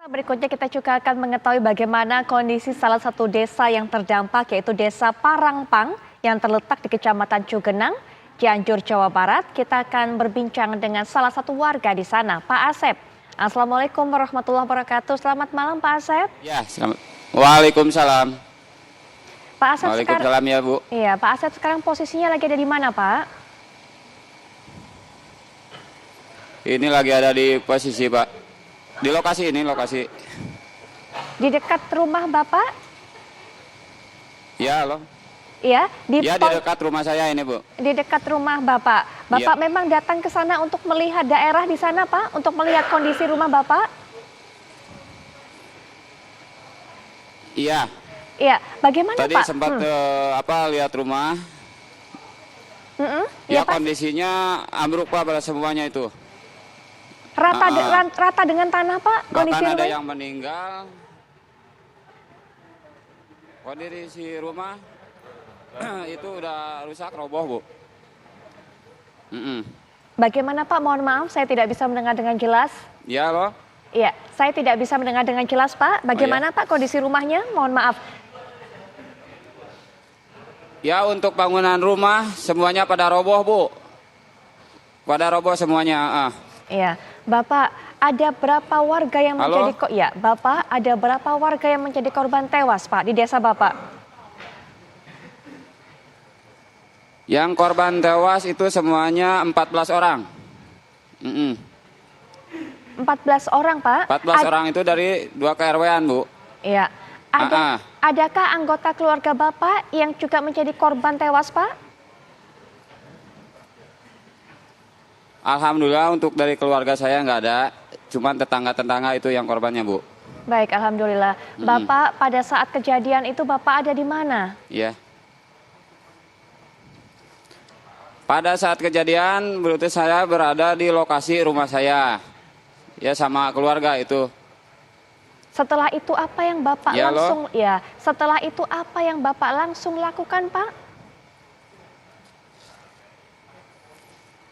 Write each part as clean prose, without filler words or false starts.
Berikutnya kita juga akan mengetahui bagaimana kondisi salah satu desa yang terdampak, yaitu Desa Parangpang yang terletak di Kecamatan Cugenang, Cianjur, Jawa Barat. Kita akan berbincang dengan salah satu warga di sana, Pak Asep. Assalamualaikum warahmatullahi wabarakatuh. Selamat malam, Pak Asep. Ya, selamat. Waalaikumsalam. Pak Asep Waalaikumsalam ya, Bu. Iya, Pak Asep sekarang posisinya lagi ada di mana, Pak? Ini lagi ada di posisi, Pak. Di lokasi ini, lokasi. Di dekat rumah Bapak? Ya, loh. Iya, di dekat rumah saya ini, Bu. Di dekat rumah Bapak. Bapak Ya. memang datang ke sana untuk melihat daerah di sana, Pak? Untuk melihat kondisi rumah Bapak? Iya. Iya, bagaimana Tadi Pak? sempat lihat rumah. Ya, Ya, Pak. kondisinya ambruk, Pak, pada semuanya itu. Rata dengan tanah, Pak? Kondisi Bahkan ada rumahnya? yang meninggal. Kondisi rumah itu udah rusak, roboh, Bu. Bagaimana Pak? Mohon maaf, saya tidak bisa mendengar dengan jelas. Ya, loh. Iya, saya tidak bisa mendengar dengan jelas, Pak. Bagaimana Pak kondisi rumahnya? Mohon maaf. Ya, untuk bangunan rumah semuanya pada roboh, Bu. Pada roboh semuanya. Iya, Bapak, ada berapa warga yang Halo? Bapak, ada berapa warga yang menjadi korban tewas, Pak, di desa Bapak? Yang korban tewas itu semuanya 14 orang. 14 orang, Pak? 14 orang itu dari 2 KRW-an, Bu. Iya. Adakah anggota keluarga Bapak yang juga menjadi korban tewas, Pak? Alhamdulillah untuk dari keluarga saya nggak ada. Cuman tetangga-tetangga itu yang korbannya, Bu. Baik, alhamdulillah. Bapak pada saat kejadian itu Bapak ada di mana? Iya. Pada saat kejadian berarti saya berada di lokasi rumah saya. Ya, sama keluarga itu. Setelah itu apa yang Bapak setelah itu apa yang Bapak langsung lakukan, Pak?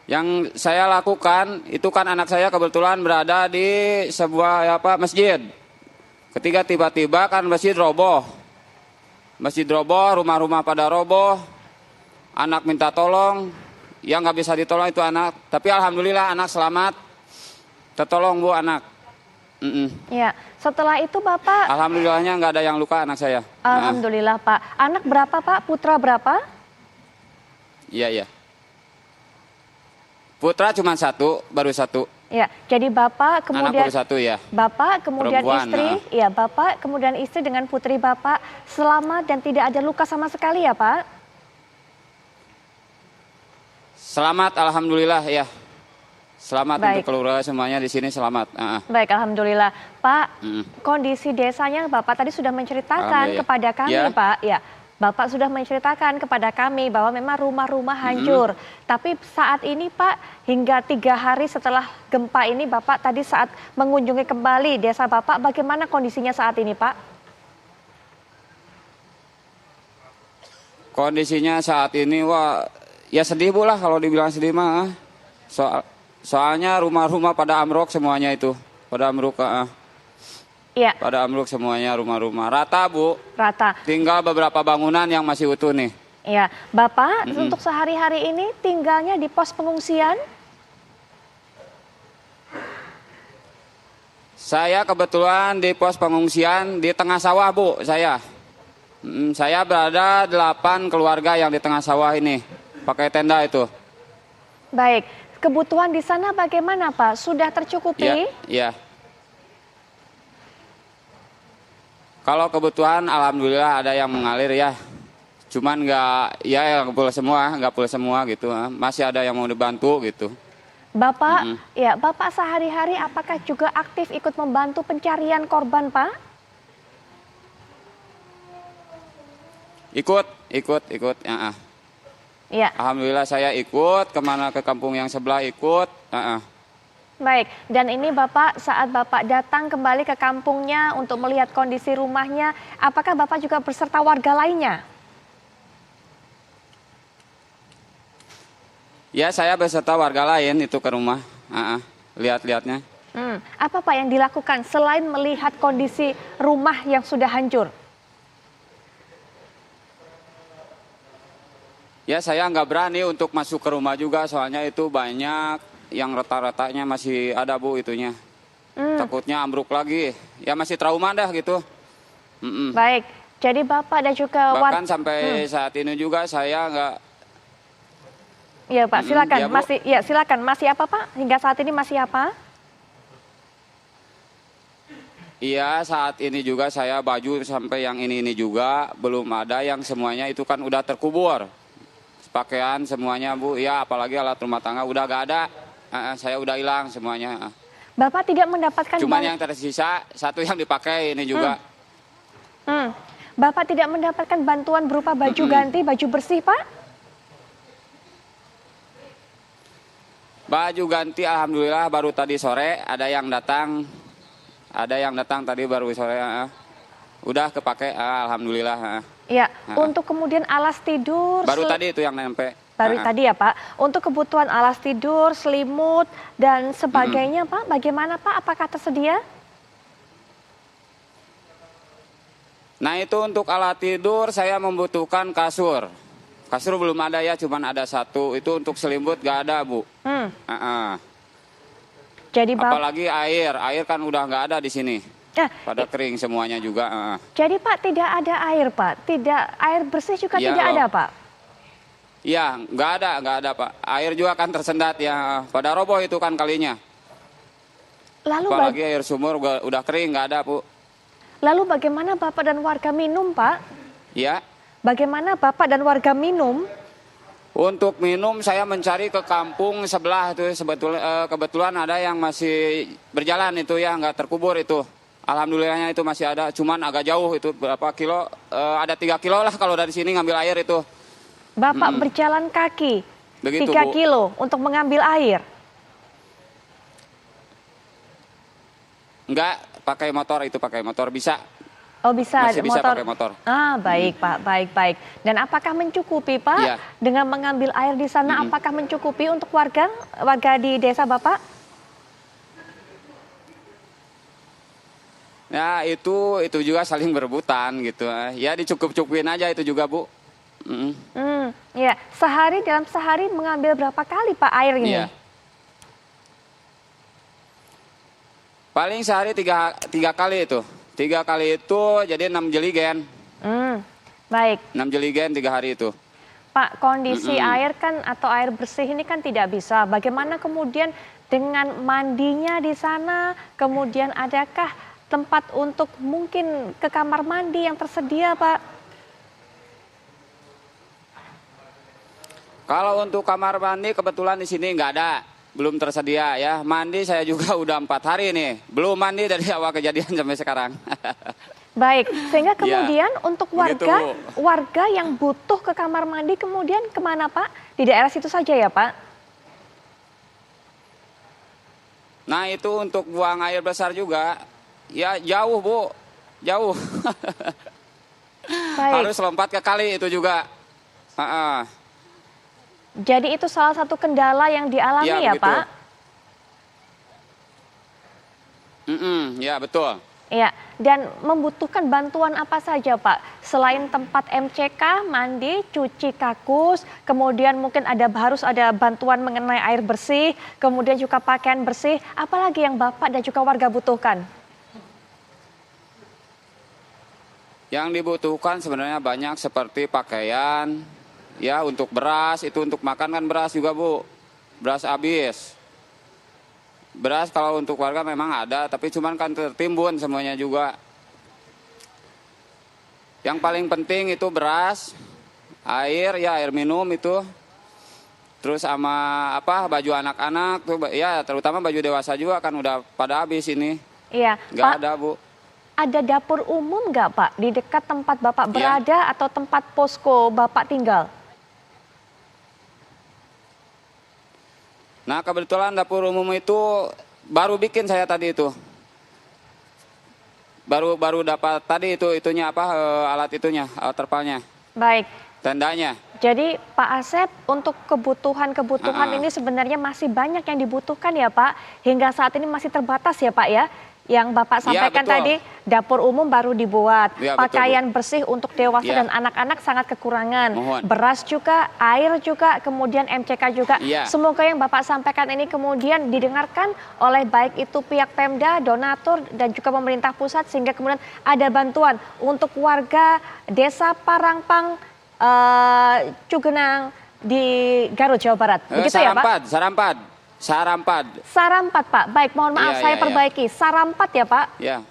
Yang saya lakukan itu kan anak saya kebetulan berada di sebuah masjid. Ketika tiba-tiba kan masjid roboh. Masjid roboh, rumah-rumah pada roboh. Anak minta tolong, yang nggak bisa ditolong itu anak. Tapi alhamdulillah anak selamat. Tertolong, Bu, anak. Ya, setelah itu Bapak. Alhamdulillahnya nggak ada yang luka anak saya. Alhamdulillah, Pak. Anak berapa, Pak? Putra berapa? Iya. Putra cuma satu, baru satu. Ya, jadi Bapak kemudian anak baru satu, ya. Bapak kemudian Perempuan, istri, ya Bapak kemudian istri dengan putri Bapak selamat dan tidak ada luka sama sekali ya, Pak? Selamat, alhamdulillah, ya. Selamat. Baik. Untuk keluarga semuanya di sini selamat. Baik, alhamdulillah. Pak, kondisi desanya Bapak tadi sudah menceritakan kepada kami, ya. Pak. Ya, Bapak sudah menceritakan kepada kami bahwa memang rumah-rumah hancur. Tapi saat ini, Pak, hingga 3 hari setelah gempa ini, Bapak tadi saat mengunjungi kembali desa Bapak, bagaimana kondisinya saat ini, Pak? Kondisinya saat ini, ya sedih, Bu, lah kalau dibilang sedih mah. Soalnya rumah-rumah pada ambruk semuanya itu. Pada ambruk, Iya. Pada ambruk semuanya rumah-rumah. Rata, Bu. Rata. Tinggal beberapa bangunan yang masih utuh nih. Iya. Bapak untuk sehari-hari ini tinggalnya di pos pengungsian? Saya kebetulan di pos pengungsian di tengah sawah, Bu, saya. Saya berada 8 keluarga yang di tengah sawah ini. Pakai tenda itu. Baik. Kebutuhan di sana bagaimana, Pak? Sudah tercukupi? Iya. Kalau kebutuhan alhamdulillah ada yang mengalir, ya. Cuman nggak full semua gitu. Masih ada yang mau dibantu gitu. Bapak, Bapak sehari-hari apakah juga aktif ikut membantu pencarian korban, Pak? Ikut. Iya. Alhamdulillah saya ikut ke kampung yang sebelah ikut. Baik, dan ini Bapak saat Bapak datang kembali ke kampungnya untuk melihat kondisi rumahnya, apakah Bapak juga berserta warga lainnya? Ya, saya beserta warga lain itu ke rumah. Lihat-lihatnya. Apa Pak yang dilakukan selain melihat kondisi rumah yang sudah hancur? Ya saya nggak berani untuk masuk ke rumah juga, soalnya itu banyak yang retak-retaknya masih ada Bu itunya. Takutnya ambruk lagi, ya masih trauma dah gitu. Baik, jadi Bapak dan juga Bahkan sampai saat ini juga saya nggak. Ya Pak, silakan. Ya, Bu. Silakan. Masih apa Pak? Hingga saat ini masih apa? Iya, saat ini juga saya baju sampai yang ini juga belum ada, yang semuanya itu kan udah terkubur. Pakaian semuanya Bu, ya apalagi alat rumah tangga udah gak ada. Saya udah hilang semuanya. Bapak tidak mendapatkan Cuman yang tersisa satu yang dipakai ini juga. Bapak tidak mendapatkan bantuan berupa baju ganti, baju bersih Pak? Baju ganti alhamdulillah baru tadi sore ada yang datang. Ada yang datang tadi baru sore. Udah kepake alhamdulillah. Ya, untuk kemudian alas tidur. Baru tadi itu yang nempel. Baru tadi ya Pak. Untuk kebutuhan alas tidur, selimut, dan sebagainya Pak, bagaimana Pak? Apakah tersedia? Nah itu untuk alat tidur saya membutuhkan kasur. Kasur belum ada ya, cuman ada satu. Itu untuk selimut gak ada Bu. Jadi apalagi air kan udah nggak ada di sini. Pada kering semuanya juga. Jadi Pak tidak ada air Pak, air bersih juga ya, tidak ada Pak. Iya, nggak ada Pak. Air juga kan tersendat ya. Pada roboh itu kan kalinya. Lalu apalagi air sumur udah kering nggak ada Bu. Lalu bagaimana Bapak dan warga minum Pak? Ya. Bagaimana Bapak dan warga minum? Untuk minum saya mencari ke kampung sebelah itu kebetulan ada yang masih berjalan itu ya, nggak terkubur itu. Alhamdulillahnya itu masih ada, cuman agak jauh itu berapa kilo, ada 3 kilo lah kalau dari sini ngambil air itu. Bapak berjalan kaki begitu, 3 Bu. kilo untuk mengambil air? Enggak, pakai motor bisa. Oh bisa, masih bisa pakai motor. Baik Pak, baik. Dan apakah mencukupi Pak dengan mengambil air di sana? Apakah mencukupi untuk warga di desa Bapak? Ya itu juga saling berebutan gitu. Ya dicukup-cukupin aja itu juga Bu. Ya, dalam sehari mengambil berapa kali Pak air ini? Iya. Paling sehari tiga kali itu. 3 kali itu jadi 6 jeligen. Baik. 6 jeligen 3 hari itu. Pak, kondisi air kan atau air bersih ini kan tidak bisa. Bagaimana kemudian dengan mandinya di sana? Kemudian adakah tempat untuk mungkin ke kamar mandi yang tersedia, Pak? Kalau untuk kamar mandi kebetulan di sini nggak ada. Belum tersedia ya. Mandi saya juga udah 4 hari nih. Belum mandi dari awal kejadian sampai sekarang. Baik, sehingga kemudian untuk warga begitu, yang butuh ke kamar mandi kemudian kemana Pak? Di daerah situ saja ya Pak? Nah itu untuk buang air besar juga. Ya jauh Bu, jauh. Baik. Harus lompat ke kali itu juga. Jadi itu salah satu kendala yang dialami ya Pak? Ya betul. Ya, dan membutuhkan bantuan apa saja Pak? Selain tempat MCK, mandi, cuci kakus, kemudian mungkin harus ada bantuan mengenai air bersih, kemudian juga pakaian bersih, apalagi yang Bapak dan juga warga butuhkan? Yang dibutuhkan sebenarnya banyak seperti pakaian, ya untuk beras, itu untuk makan kan beras juga Bu, beras habis. Beras kalau untuk warga memang ada, tapi cuman kan tertimbun semuanya juga. Yang paling penting itu beras, air, ya air minum itu. Terus sama baju anak-anak tuh, ya terutama baju dewasa juga kan udah pada habis ini. Iya, nggak Pak, ada Bu. Ada dapur umum nggak Pak di dekat tempat Bapak berada atau tempat posko Bapak tinggal? Nah kebetulan dapur umum itu baru bikin saya tadi itu. Baru dapat tadi itunya alat itunya, alat terpalnya. Baik, tendanya. Jadi Pak Asep, untuk kebutuhan-kebutuhan ini sebenarnya masih banyak yang dibutuhkan ya Pak. Hingga saat ini masih terbatas ya Pak ya. Yang Bapak sampaikan betul. tadi, dapur umum baru dibuat. Ya, pakaian betul, Bu. bersih untuk dewasa Ya. dan anak-anak sangat kekurangan. Mohon. Beras juga, air juga, kemudian MCK juga. Ya. Semoga yang Bapak sampaikan ini kemudian didengarkan oleh baik itu pihak Pemda, donatur, dan juga pemerintah pusat. Sehingga kemudian ada bantuan untuk warga desa Parangpang, Cugenang di Garut, Jawa Barat. Begitu ya Pak? Sarampat. Sarampat Pak, baik mohon maaf saya perbaiki. Sarampat ya Pak? Ya.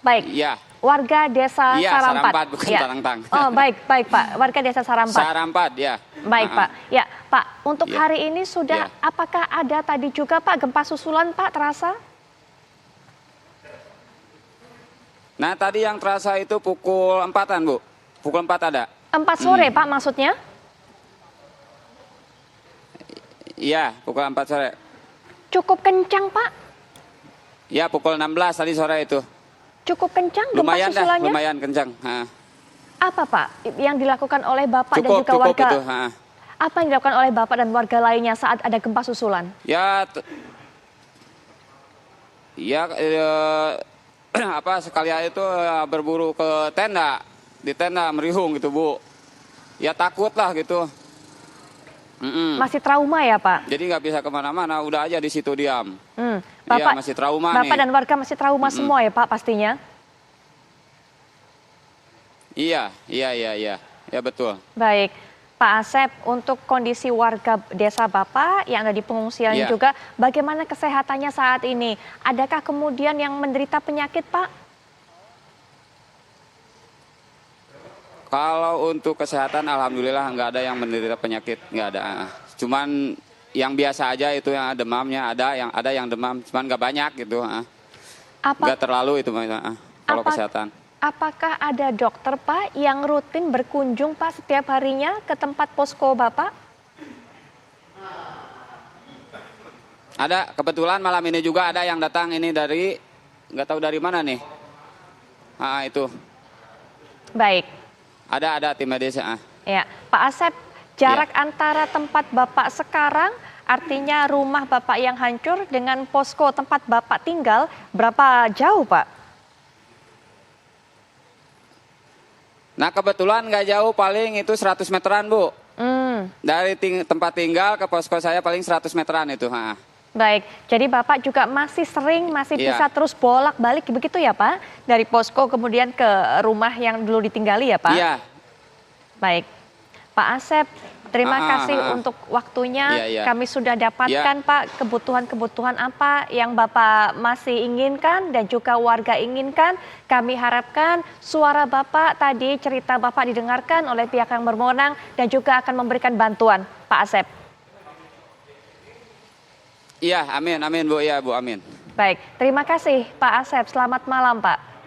Baik. Ya. Warga desa Sarampat. Sarampat bukan ya. Tarangtang. Oh baik Pak, warga desa Sarampat. Sarampat ya. Baik Pak, ya Pak untuk hari ini sudah Ya. apakah ada tadi juga Pak gempa susulan Pak terasa? Nah tadi yang terasa itu pukul 4-an Bu, pukul 4 ada. 4 sore Pak maksudnya? Iya, pukul 4 sore. Cukup kencang Pak? Ya, pukul 16 tadi sore itu. Cukup kencang gempa Lumayan dah, susulannya? lumayan kencang. Apa Pak yang dilakukan oleh Bapak dan Cukup, juga cukup warga? itu. Apa yang dilakukan oleh Bapak dan warga lainnya saat ada gempa susulan? Ya, sekalian itu berburu ke tenda, di tenda merihung gitu Bu. Ya takut lah gitu. Masih trauma ya Pak? Jadi nggak bisa kemana-mana, udah aja di situ diam. Bapak, masih trauma Bapak nih. dan warga masih trauma semua ya Pak pastinya? Iya, ya betul. Baik, Pak Asep, untuk kondisi warga desa Bapak yang ada di pengungsian Iya. juga, bagaimana kesehatannya saat ini? Adakah kemudian yang menderita penyakit Pak? Kalau untuk kesehatan, alhamdulillah nggak ada yang menderita penyakit, nggak ada. Cuman yang biasa aja itu yang demamnya ada yang demam, cuman nggak banyak gitu. Nggak terlalu itu kalau kesehatan. Apakah ada dokter Pak yang rutin berkunjung Pak setiap harinya ke tempat posko Bapak? Ada, kebetulan malam ini juga ada yang datang ini dari, nggak tahu dari mana nih. Itu. Baik. Ada tim medis. Ya, Pak Asep, jarak antara tempat Bapak sekarang, artinya rumah Bapak yang hancur dengan posko tempat Bapak tinggal, berapa jauh Pak? Nah kebetulan nggak jauh, paling itu 100 meteran Bu. Dari tempat tinggal ke posko saya paling 100 meteran itu. Baik, jadi Bapak juga masih bisa terus bolak-balik begitu ya Pak? Dari posko kemudian ke rumah yang dulu ditinggali ya Pak? Iya. Baik, Pak Asep, terima kasih untuk waktunya. Kami sudah dapatkan Pak kebutuhan-kebutuhan apa yang Bapak masih inginkan dan juga warga inginkan. Kami harapkan suara Bapak tadi, cerita Bapak didengarkan oleh pihak yang berwenang dan juga akan memberikan bantuan, Pak Asep. Iya, amin Bu, ya Bu, amin. Baik, terima kasih Pak Asep. Selamat malam Pak.